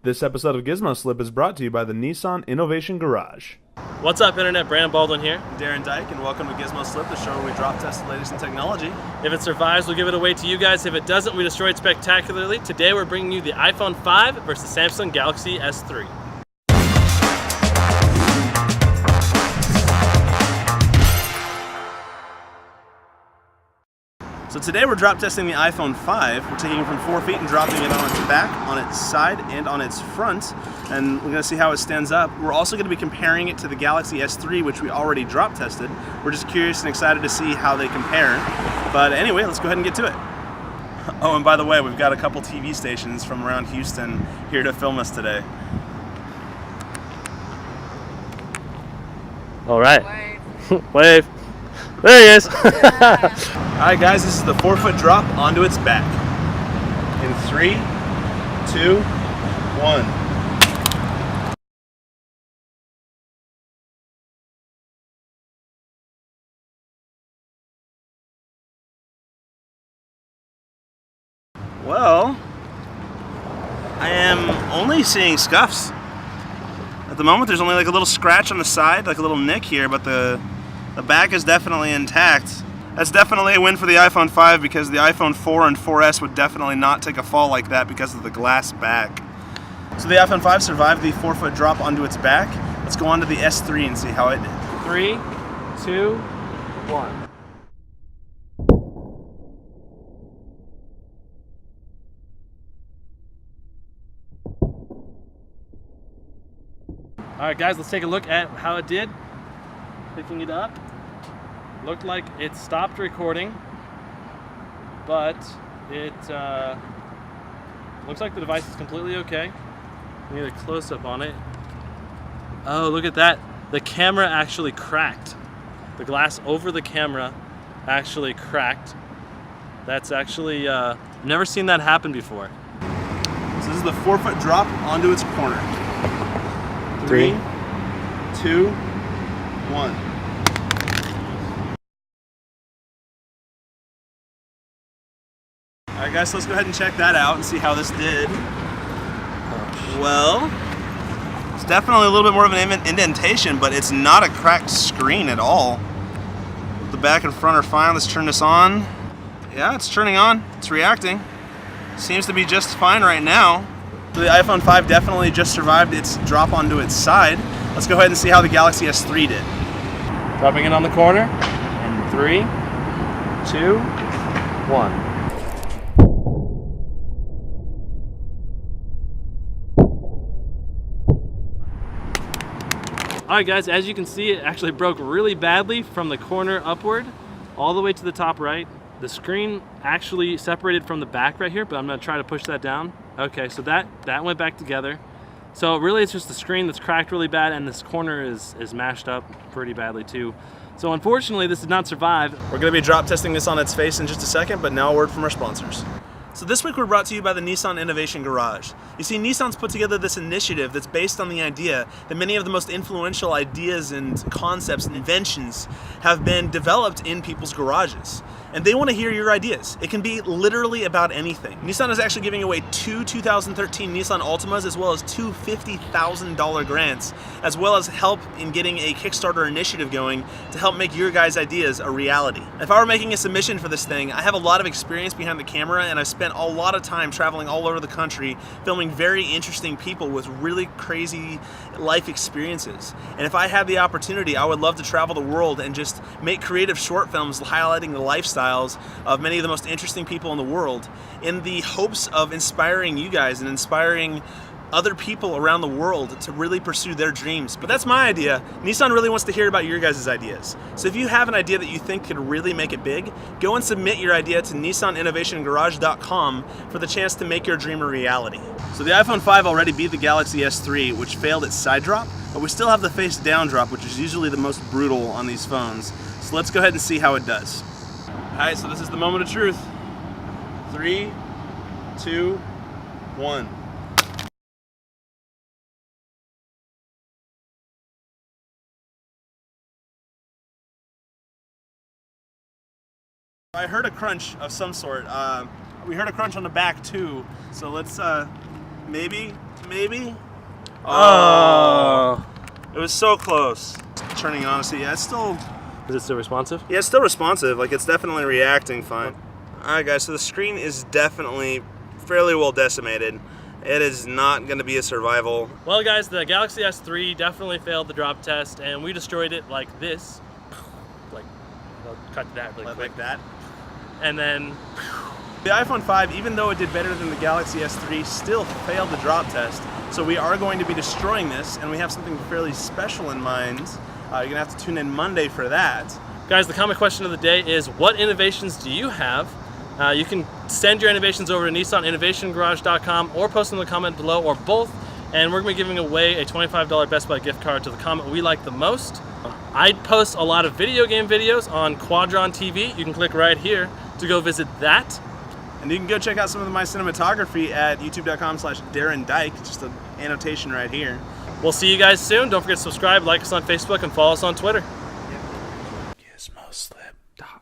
This episode of Gizmo Slip is brought to you by the Nissan Innovation Garage. What's up, Internet? Brandon Baldwin here. Darren Dyke, and welcome to Gizmo Slip, the show where we drop test the latest in technology. If it survives, we'll give it away to you guys. If it doesn't, we destroy it spectacularly. Today, we're bringing you the iPhone 5 versus the Samsung Galaxy S3. So today we're drop testing the iPhone 5. We're taking it from 4 feet and dropping it on its back, on its side, and on its front. And we're going to see how it stands up. We're also going to be comparing it to the Galaxy S3, which we already drop tested. We're just curious and excited to see how they compare. But anyway, let's go ahead and get to it. Oh, and by the way, we've got a couple TV stations from around Houston here to film us today. All right. Wave. Wave. There he is. Alright guys, this is the 4-foot drop onto its back. In 3, 2, 1. Well, I am only seeing scuffs. At the moment there's only like a little scratch on the side, like a little nick here, but the back is definitely intact. That's definitely a win for the iPhone 5 because the iPhone 4 and 4S would definitely not take a fall like that because of the glass back. So the iPhone 5 survived the 4-foot drop onto its back. Let's go on to the S3 and see how it did. 3, 2, 1. All right, guys, let's take a look at how it did. Picking it up. Looked like it stopped recording, but it looks like the device is completely okay. We need a close-up on it. Oh, look at that. The camera actually cracked. The glass over the camera actually cracked. That's actually, never seen that happen before. So this is the 4-foot drop onto its corner. 3, 2, 1. Alright guys, so let's go ahead and check that out and see how this did. Well, it's definitely a little bit more of an indentation, but it's not a cracked screen at all. The back and front are fine. Let's turn this on. Yeah, it's turning on. It's reacting. Seems to be just fine right now. So the iPhone 5 definitely just survived its drop onto its side. Let's go ahead and see how the Galaxy S3 did. Dropping it on the corner in 3, 2, 1. Alright guys, as you can see, it actually broke really badly from the corner upward all the way to the top right. The screen actually separated from the back right here, but I'm going to try to push that down. Okay, so that went back together. So really it's just the screen that's cracked really bad, and this corner is mashed up pretty badly too. So unfortunately this did not survive. We're going to be drop testing this on its face in just a second, but now a word from our sponsors. So this week we're brought to you by the Nissan Innovation Garage. You see, Nissan's put together this initiative that's based on the idea that many of the most influential ideas and concepts and inventions have been developed in people's garages. And they want to hear your ideas. It can be literally about anything. Nissan is actually giving away 2 2013 Nissan Altimas, as well as 2 $50,000 grants, as well as help in getting a Kickstarter initiative going to help make your guys' ideas a reality. If I were making a submission for this thing, I have a lot of experience behind the camera, and I've spent a lot of time traveling all over the country filming very interesting people with really crazy life experiences. And if I had the opportunity, I would love to travel the world and just make creative short films highlighting the lifestyles of many of the most interesting people in the world, in the hopes of inspiring you guys and inspiring other people around the world to really pursue their dreams. But that's my idea. Nissan really wants to hear about your guys' ideas. So if you have an idea that you think could really make it big, go and submit your idea to nissaninnovationgarage.com for the chance to make your dream a reality. So the iPhone 5 already beat the Galaxy S3, which failed its side drop, but we still have the face down drop, which is usually the most brutal on these phones. So let's go ahead and see how it does. Alright, so this is the moment of truth. 3, 2, 1. I heard a crunch of some sort. We heard a crunch on the back too, so let's maybe maybe. Oh. It was so close. Turning it on to see, yeah, it's still, Is it still responsive? yeah, it's still responsive. Like, it's definitely reacting fine. All right, guys, so the screen is definitely fairly well decimated. It is not going to be a survival. Well, guys, the Galaxy S3 definitely failed the drop test, and we destroyed it like this. Like, I'll cut to that really quick. Like that. And then, The iPhone 5, even though it did better than the Galaxy S3, still failed the drop test. So we are going to be destroying this, and we have something fairly special in mind. You're going to have to tune in Monday for that. guys, the comment question of the day is, what innovations do you have? You can send your innovations over to NissanInnovationGarage.com or post them in the comment below, or both. And we're going to be giving away a $25 Best Buy gift card to the comment we like the most. I post a lot of video game videos on Quadron TV. You can click right here to go visit that. And you can go check out some of my cinematography at youtube.com/Darren Dyke. Just an annotation right here. We'll see you guys soon. Don't forget to subscribe, like us on Facebook, and follow us on Twitter. Gizmoslip.com